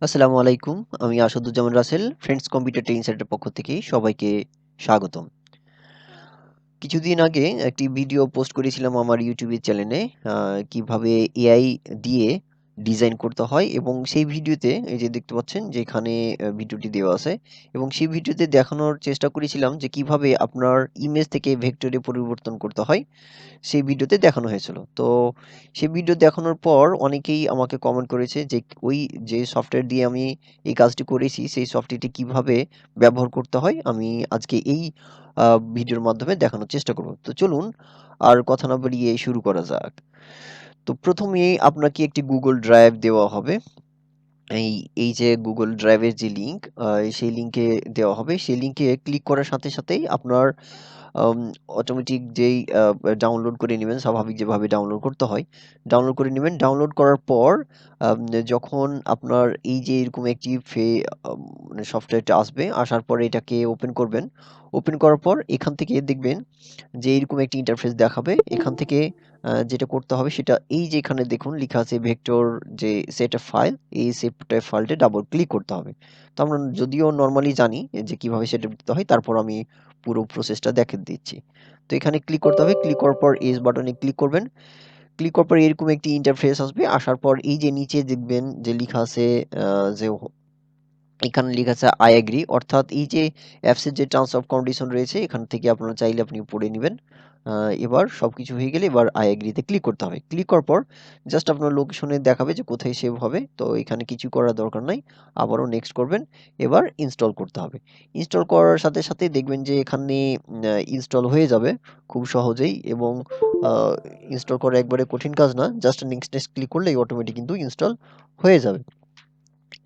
আসসালামু আলাইকুম। আমি Asaduzzaman Rasel. Friends computer training সেন্টারের পক্ষ থেকে সবাইকে স্বাগতম। কিছুদিন আগে একটি ভিডিও পোস্ট করেছিলাম আমার YouTube চ্যানেলে কিভাবে এআই দিয়ে ডিজাইন করতে হয় এবং সেই ভিডিওতে এই যে দেখতে পাচ্ছেন যে এখানে ভিডিওটি দেওয়া আছে এবং সেই ভিডিওতে দেখানোর চেষ্টা করেছিলাম যে কিভাবে আপনার ইমেজ থেকে ভেক্টরে পরিবর্তন করতে হয়। সেই ভিডিওতে দেখানো হয়েছিল। তো সেই ভিডিও দেখানোর পর অনেকেই আমাকে কমেন্ট করেছে যে ওই যে সফটওয়্যার দিয়ে আমি এই কাজটি করেছি সেই সফটওয়্যারটি কিভাবে ব্যবহার করতে হয় আমি আজকে এই ভিডিওর মাধ্যমে দেখানোর চেষ্টা করব। তো চলুন আর কথা না বাড়িয়ে শুরু করা যাক। তো প্রথমেই আপনাকে একটি Google Drive দেওয়া হবে। এই এই যে Google Drive এর যে লিঙ্ক সেই লিঙ্কে দেওয়া হবে। সেই লিঙ্কে ক্লিক করার সাথে সাথেই আপনার আম অটোমেটিক যেই ডাউনলোড করে নিবেন স্বাভাবিক যেভাবে ডাউনলোড করতে হয়, ডাউনলোড করে নিবেন। ডাউনলোড করার পর যখন আপনার এই যে এরকম একটি মানে সফটওয়্যারটা আসবে, আসার পরে এটাকে ওপেন করবেন। ওপেন করার পর এখান থেকে দেখবেন যে এরকম একটি ইন্টারফেস দেখাবে। এখান থেকে যেটা করতে হবে সেটা এই যে এখানে দেখুন লিখা আছে ভেক্টর যে সেট আ ফাইল, এই সেট আ ফাইলটা ডাবল ক্লিক করতে হবে। তো আমরা যদিও নরমালি জানি যে কিভাবে সেটআপ দিতে হয়, তারপর আমি পুরো প্রসেসটা দেখিয়ে দিচ্ছি। তো এখানে ক্লিক করতে হবে। ক্লিক করার পর এস বাটনে ক্লিক করবেন। ক্লিক করার পর এরকম একটি ইন্টারফেস আসবে। আসার পর এই যে নিচে দেখবেন যে লিখা আছে যে এখানে লেখা আছে আই এগ্রি, অর্থাৎ এই যে অ্যাপসের যে টার্মস অফ কন্ডিশন রয়েছে এখান থেকে আপনারা চাইলে আপনি পড়ে নিবেন। এবার সবকিছু হয়ে গেলে এবার আই এগ্রি তে ক্লিক করতে হবে। ক্লিক করার পর জাস্ট আপনার লোকেশনে দেখাবে যে কোথায় সেভ হবে। তো এখানে কিছু করার দরকার নাই। আবারও নেক্সট করবেন। এবার ইনস্টল করতে হবে। ইনস্টল করার সাথে সাথেই দেখবেন যে এখানে ইনস্টল হয়ে যাবে খুব সহজেই এবং আ ইনস্টল করা একবারে কঠিন কাজ না। জাস্ট নেক্সট, নেক্সট ক্লিক করলেই অটোমেটিক কিন্তু ইনস্টল হয়ে যাবে।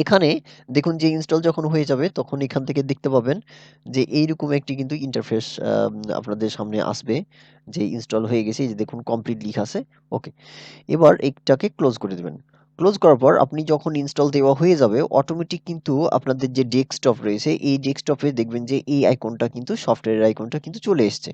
এখানে দেখুন যে ইনস্টল যখন হয়ে যাবে তখন এখান থেকে দেখতে পাবেন যে এইরকম একটি কিন্তু ইন্টারফেস আপনাদের সামনে আসবে যে ইনস্টল হয়ে গেছে। এই যে দেখুন কমপ্লিট লিখা আছে। ওকে। এবার এটাকে ক্লোজ করে দিবেন। ক্লোজ করার পর আপনি যখন ইনস্টল দেওয়া হয়ে যাবে অটোমেটিক কিন্তু আপনাদের যে ডেস্কটপ রয়েছে এই ডেস্কটপে দেখবেন যে এই আইকনটা কিন্তু সফটওয়্যারের আইকনটা কিন্তু চলে এসছে।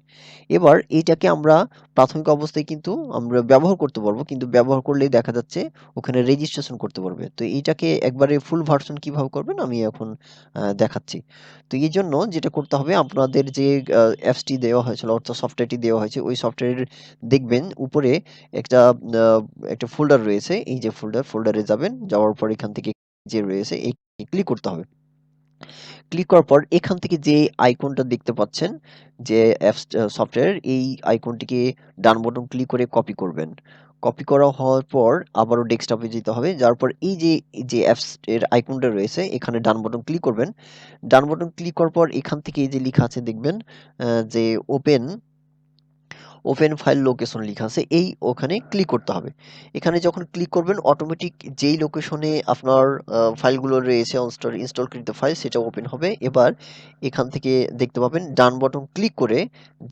এবার এইটাকে আমরা প্রাথমিক অবস্থায় কিন্তু আমরা ব্যবহার করতে পারবো। কিন্তু ব্যবহার করলেই দেখা যাচ্ছে ওখানে রেজিস্ট্রেশন করতে পারবে। তো এইটাকে একবারে ফুল ভার্সন কিভাবে করবেন আমি এখন দেখাচ্ছি। তো এইজন্য যেটা করতে হবে আপনাদের যে অ্যাপসটি দেওয়া হয়েছিল অর্থাৎ সফটওয়্যারটি দেওয়া হয়েছে ওই সফটওয়্যারের দেখবেন উপরে একটা আ একটা ফোল্ডার রয়েছে। এই যে ফোল্ডারে যাবেন। যাওয়ার পর এখান থেকে যে রয়েছে এই ক্লিক করতে হবে। ক্লিক করার পর এখান থেকে যে আইকনটা দেখতে পাচ্ছেন যে অ্যাপস সফটওয়্যার এই আইকনটিকে ডান বাটন ক্লিক করে কপি করবেন। কপি করা হওয়ার পর আবারও ডেস্কটপে যেতে হবে। যাওয়ার পর এই যে অ্যাপস এর আইকনটা রয়েছে এখানে ডান বাটন ক্লিক করবেন। ডান বাটন ক্লিক করার পর এখান থেকে এই যে লিখা আছে দেখবেন যে ওপেন ওপেন ফাইল লোকেশন লিখা আছে এই ওখানে ক্লিক করতে হবে। এখানে যখন ক্লিক করবেন অটোমেটিক যেই লোকেশনে আপনার ফাইলগুলো রয়েছে ইনস্টলকৃত ফাইল সেটা ওপেন হবে। এবার এখান থেকে দেখতে পাবেন ডান বাটন ক্লিক করে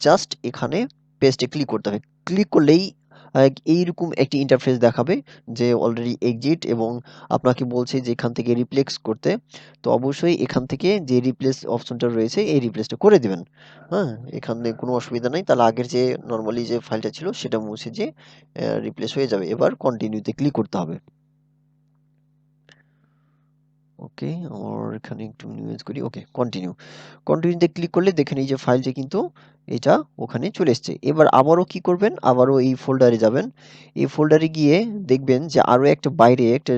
জাস্ট এখানে পেস্টে ক্লিক করতে হবে। ক্লিক করলেই আ এইরকম একটি ইন্টারফেস দেখাবে যে অলরেডি এক্সিট এবং আপনাকে বলছে যে এখান থেকে রিপ্লেস করতে। তো অবশ্যই এখান থেকে যে রিপ্লেস অপশনটা রয়েছে এই রিপ্লেসটা করে দিবেন। হ্যাঁ? এখানে কোনো অসুবিধা নাই। তাহলে আগের যে নরমালি যে ফাইলটা ছিল সেটা মুছে যেয়ে রিপ্লেস হয়ে যাবে। এবার কন্টিনিউ তে ক্লিক করতে হবে। ওকে, আমার এখানে একটু মিনিমাইজ করি। ওকে, কন্টিনিউ। কন্টিনিউ তে ক্লিক করলে দেখেন এই যে ফাইলটি কিন্তু এটা ওখানে চলে এসছে। এবার আবারও কি করবেন? আবারও এই ফোল্ডারে যাবেন। এই ফোল্ডারে গিয়ে দেখবেন যে আরো একটা বাইরে একটা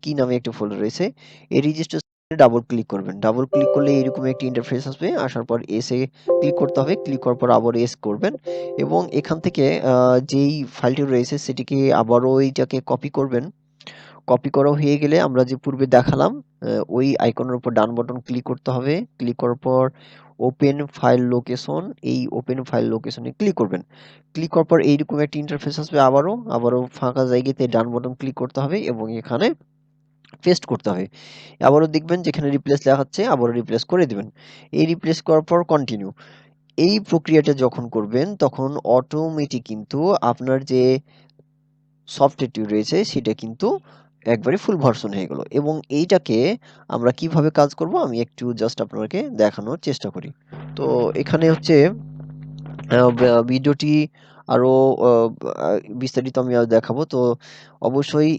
কি নামে একটা ফোল্ডার রয়েছে। এই রেজিস্ট্রেশন এ ডাবল ক্লিক করবেন। ডাবল ক্লিক করলে এরকম একটি ইন্টারফেস আসবে। আসার পর এস এ ক্লিক করতে হবে। ক্লিক করার পর আবারও এস করবেন এবং এখান থেকে যেই ফাইলটি রয়েছে সেটিকে আবারও এইটাকে কপি করবেন। কপি করা হয়ে গেলে আমরা যে পূর্বে দেখালাম ওই আইকনের উপর ডান বাটন ক্লিক করতে হবে। ক্লিক করার পর ওপেন ফাইল লোকেশন, এই ওপেন ফাইল লোকেশনে ক্লিক করবেন। ক্লিক করার পর এইরকম একটা ইন্টারফেস আসবে আবারও ফাঁকা জায়গাতে ডান বাটন ক্লিক করতে হবে এবং এখানে পেস্ট করতে হবে। আবারও দেখবেন যেখানে রিপ্লেস লেখাচ্ছে আবারও রিপ্লেস করে দিবেন। এই রিপ্লেস করার পর কন্টিনিউ। এই প্রক্রিয়াটা যখন করবেন তখন অটোমেটিক কিন্তু আপনার যে সফটওয়্যারটি রয়েছে সেটা কিন্তু একবারে ফুল ভার্সন হয়ে গেল এবং এইটাকে আমরা কিভাবে কাজ করব আমি একটু জাস্ট আপনাকে দেখানোর চেষ্টা করি। তো এখানে হচ্ছে ভিডিওটি আরো বিস্তারিত আমি দেখাবো। তো অবশ্যই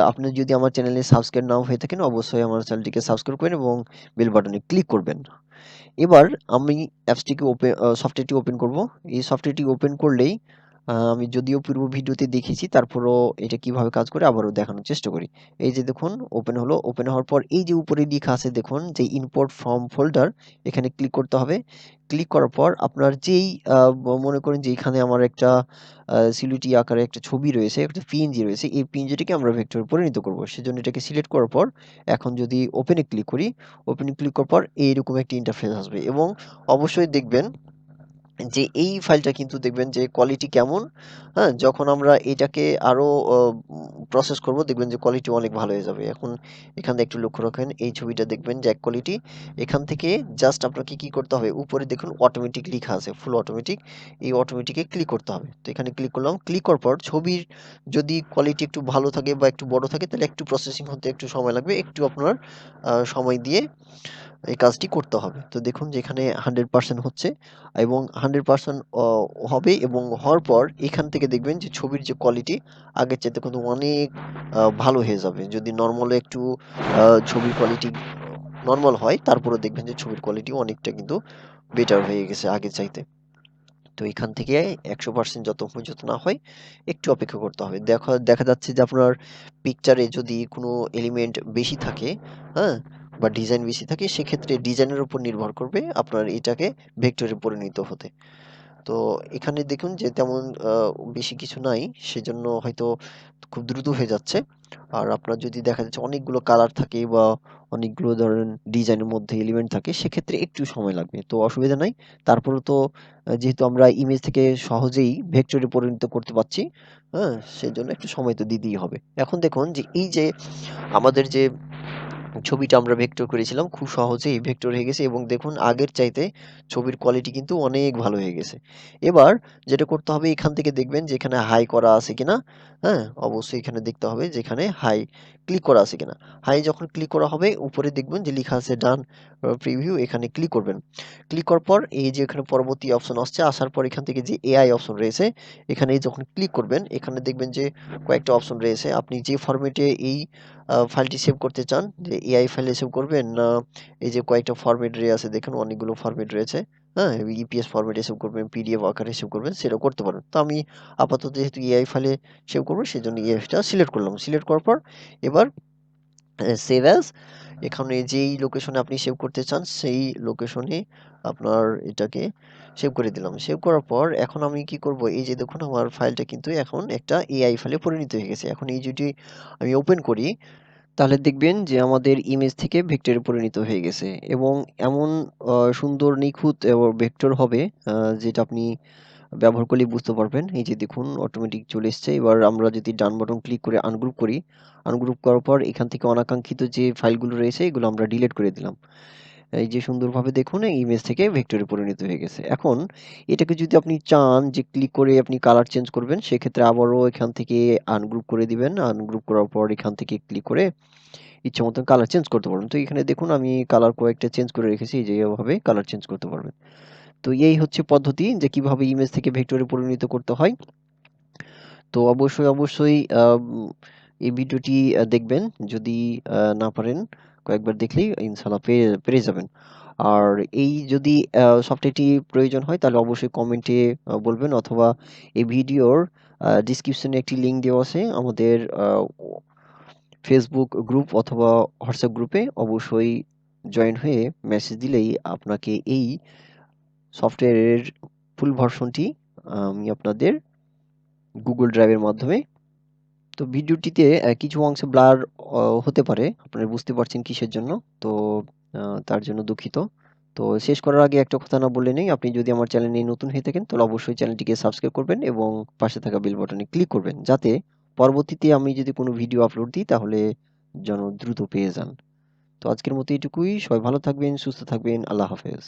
আপনি যদি আমার চ্যানেলে সাবস্ক্রাইব নাও হয়ে থাকেন, অবশ্যই আমার চ্যানেলটিকে সাবস্ক্রাইব করবেন এবং বেল বাটনে ক্লিক করবেন। এবার আমি সফটওয়্যারটি ওপেন করব। এই সফটওয়্যারটি ওপেন করলেই আমি যদিও পূর্ব ভিডিওতে দেখিয়েছি, তারপরও এটা কিভাবে কাজ করে আবারও দেখানোর চেষ্টা করি। এই যে দেখুন ওপেন হলো। ওপেন হওয়ার পর এই যে উপরে লেখা আছে দেখুন যে ইম্পোর্ট ফ্রম ফোল্ডার, এখানে ক্লিক করতে হবে। ক্লিক করার পর আপনার যেই মনে করেন যে এখানে আমার একটা সিলুটি আকারে একটা ছবি রয়েছে, একটা পিএনজি রয়েছে। এই পিএনজিটাকে আমরা ভেক্টরে পরিণত করব। সেজন্য এটাকে সিলেক্ট করার পর এখন যদি ওপেনে ক্লিক করি, ওপেনে ক্লিক করার পর এইরকম একটি ইন্টারফেস আসবে এবং অবশ্যই দেখবেন যে এই ফাইলটা কিন্তু দেখবেন যে কোয়ালিটি কেমন, হ্যাঁ? যখন আমরা এটাকে আরো প্রসেস করব দেখবেন যে কোয়ালিটি অনেক ভালো হয়ে যাবে। এখন এখানে একটু লক্ষ্য রাখেন, এই ছবিটা দেখবেন যে এক কোয়ালিটি। এখান থেকে জাস্ট আপনাকে কি করতে হবে? উপরে দেখুন অটোমেটিক লিখা আছে, ফুল অটোমেটিক। এই অটোমেটিকে ক্লিক করতে হবে। তো এখানে ক্লিক করলাম। ক্লিক করার পর ছবির যদি কোয়ালিটি একটু ভালো থাকে বা একটু বড় থাকে তাহলে একটু প্রসেসিং হতে একটু সময় লাগবে। একটু আপনার সময় দিয়ে এই কাজটি করতে হবে। তো দেখুন যে এখানে 100% হচ্ছে এবং 100% হবে এবং হওয়ার পর এখান থেকে দেখবেন যে ছবির যে কোয়ালিটি আগের চাইতে কিন্তু অনেক ভালো হয়ে যাবে। যদি নরমালে একটু ছবির কোয়ালিটি নরমাল হয়, তারপরেও দেখবেন যে ছবির কোয়ালিটি অনেকটা কিন্তু বেটার হয়ে গেছে আগের চাইতে। তো এখান থেকে 100% যতক্ষণ পর্যন্ত না হয় একটু অপেক্ষা করতে হবে। দেখা যাচ্ছে যে আপনার পিকচারে যদি কোনো এলিমেন্ট বেশি থাকে, হ্যাঁ? বা ডিজাইন বেশি থাকে, সেক্ষেত্রে ডিজাইনের উপর নির্ভর করবে আপনার এটাকে ভেক্টরে পরিণত হতে। তো এখানে দেখুন যে তেমন বেশি কিছু নাই, সেজন্য হয়তো খুব দ্রুত হয়ে যাচ্ছে। আর আপনার যদি দেখা যাচ্ছে অনেকগুলো কালার থাকে বা অনেকগুলো ধরেন ডিজাইনের মধ্যে এলিমেন্ট থাকে, সেক্ষেত্রে একটু সময় লাগবে। তো অসুবিধা নাই। তারপরেও তো যেহেতু আমরা ইমেজ থেকে সহজেই ভেক্টরে পরিণত করতে পারছি, হ্যাঁ? সেজন্য একটু সময় তো দিতেই হবে। এখন দেখুন যে এই যে আমাদের যে ছবিটা আমরা ভেক্টর করেছিলাম খুব সহজেই ভেক্টর হয়ে গেছে এবং দেখুন আগের চাইতে ছবির কোয়ালিটি কিন্তু অনেক ভালো হয়ে গেছে। এবার যেটা করতে হবে এখান থেকে দেখবেন যে এখানে হাই করা আছে কিনা, হ্যাঁ? অবশ্যই এখানে দেখতে হবে যে এখানে হাই ক্লিক করা আছে কিনা। হাই যখন ক্লিক করা হবে উপরে দেখবেন যে লিখা আছে ডান প্রিভিউ, এখানে ক্লিক করবেন। ক্লিক করার পর এই যে এখানে পরবর্তী অপশন আসছে, আসার পর এখান থেকে যে এআই অপশন রয়েছে, এখানে যখন ক্লিক করবেন এখানে দেখবেন যে কয়েকটা অপশন রয়েছে। আপনি যে ফরম্যাটে এই ফাইলটি সেভ করতে চান, যে এআই ফাইলে সেভ করবেন না এই যে কয়েকটা ফরম্যাট আছে দেখুন অনেকগুলো ফরম্যাট রয়েছে, হ্যাঁ? ইপিএস ফরম্যাটে সেভ করবেন, পিডিএফ আকারে সেভ করবেন, সেটাও করতে পারেন। তো আমি আপাতত যেহেতু এআই ফাইলে সেভ করব সেজন্য এআইটা সিলেক্ট করলাম। সিলেক্ট করার পর এবার সেভ অ্যাজ, এখানে যেই লোকেশনে আপনি সেভ করতে চান সেই লোকেশনে আপনার এটাকে সেভ করে দিলাম। সেভ করার পর এখন আমি কি করব, এই যে দেখুন আমার ফাইলটা কিন্তু এখন একটা এআই ফাইলে পরিণত হয়ে গেছে। এখন এই যদি আমি ওপেন করি তাহলে দেখবেন যে আমাদের ইমেজ থেকে ভেক্টরে পরিণত হয়ে গেছে এবং এমন সুন্দর নিখুঁত ভেক্টর হবে যেটা আপনি ব্যবহার করলেই বুঝতে পারবেন। এই যে দেখুন অটোমেটিক চলে এসছে। এবার আমরা যদি ডান বাটন ক্লিক করে আনগ্রুপ করি, আনগ্রুপ করার পর এখান থেকে অনাকাঙ্ক্ষিত যে ফাইলগুলো রয়েছে এগুলো আমরা ডিলিট করে দিলাম। এই যে সুন্দরভাবে দেখুন এই ইমেজ থেকে ভেক্টরে পরিণত হয়ে গেছে। এখন এটাকে যদি আপনি চান যে ক্লিক করে আপনি কালার চেঞ্জ করবেন, সেক্ষেত্রে আবারও এখান থেকে আনগ্রুপ করে দিবেন। আনগ্রুপ করার পর এখান থেকে ক্লিক করে ইচ্ছা মতন কালার চেঞ্জ করতে পারবেন। তো এখানে দেখুন আমি কালার কয়েকটা চেঞ্জ করে রেখেছি, এই যে এভাবে কালার চেঞ্জ করতে পারবেন। তো এই হচ্ছে পদ্ধতি যে কিভাবে ইমেজ থেকে ভেক্টরে পরিণত করতে হয়। তো অবশ্যই এই ভিডিওটি দেখবেন। যদি না পারেন কয়েকবার দেখলেই ইনশাআল্লাহ পেরে যাবেন। আর এই যদি সফটওয়্যারটি প্রয়োজন হয় তাহলে অবশ্যই কমেন্টে বলবেন অথবা এই ভিডিওর ডেসক্রিপশনে একটি লিংক দেওয়া আছে আমাদের ফেসবুক গ্রুপ অথবা হোয়াটসঅ্যাপ গ্রুপে। অবশ্যই জয়েন হয়ে মেসেজ দিলেই আপনাকে এই সফটওয়্যারের ফুল ভার্সনটি আমি আপনাদের গুগল ড্রাইভের মাধ্যমে, তো ভিডিওটিতে কিছু অংশে ব্লার হতে পারে। আপনারা বুঝতে পারছেন কিসের জন্য। তো তার জন্য দুঃখিত। তো শেষ করার আগে একটা কথা না বললে নেই। আপনি যদি আমার চ্যানেলে নতুন হয়ে থাকেন তাহলে অবশ্যই চ্যানেলটিকে সাবস্ক্রাইব করবেন এবং পাশে থাকা বেল বাটনে ক্লিক করবেন। যাতে পরবর্তীতে আমি যদি কোনো ভিডিও আপলোড দিই তাহলে যেন দ্রুত পেয়ে যান। তো আজকের মতো এটুকুই। সবাই ভালো থাকবেন, সুস্থ থাকবেন। আল্লাহ হাফেজ।